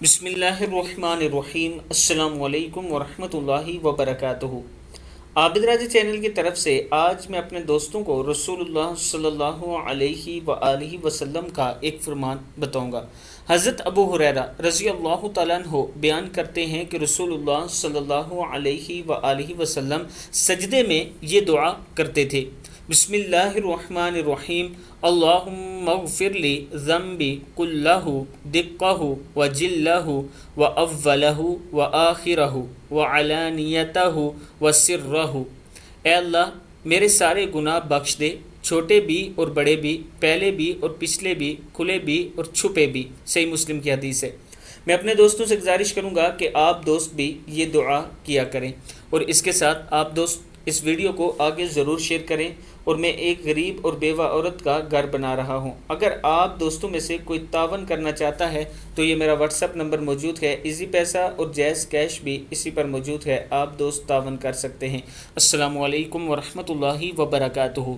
بسم اللہ الرحمن الرحیم۔ السلام علیکم ورحمۃ اللہ وبرکاتہ۔ عابد راجہ چینل کی طرف سے آج میں اپنے دوستوں کو رسول اللہ صلی اللہ علیہ وآلہ وسلم کا ایک فرمان بتاؤں گا۔ حضرت ابو ہریرہ رضی اللہ تعالیٰ عنہ بیان کرتے ہیں کہ رسول اللہ صلی اللہ علیہ وآلہ وسلم سجدے میں یہ دعا کرتے تھے: بسم اللہ الرحمن الرحیم، اللہم اغفر لی ذنبی کلہ دقہ وجلہ واولہ وآخرہ وعلانیتہ وسرہ۔ اے اللہ میرے سارے گناہ بخش دے، چھوٹے بھی اور بڑے بھی، پہلے بھی اور پچھلے بھی، کھلے بھی اور چھپے بھی۔ صحیح مسلم کی حدیث ہے۔ میں اپنے دوستوں سے گزارش کروں گا کہ آپ دوست بھی یہ دعا کیا کریں، اور اس کے ساتھ آپ دوست اس ویڈیو کو آگے ضرور شیئر کریں۔ اور میں ایک غریب اور بیوہ عورت کا گھر بنا رہا ہوں، اگر آپ دوستوں میں سے کوئی تعاون کرنا چاہتا ہے تو یہ میرا واٹس ایپ نمبر موجود ہے، ایزی پیسہ اور جیز کیش بھی اسی پر موجود ہے، آپ دوست تعاون کر سکتے ہیں۔ السلام علیکم ورحمۃ اللہ وبرکاتہ۔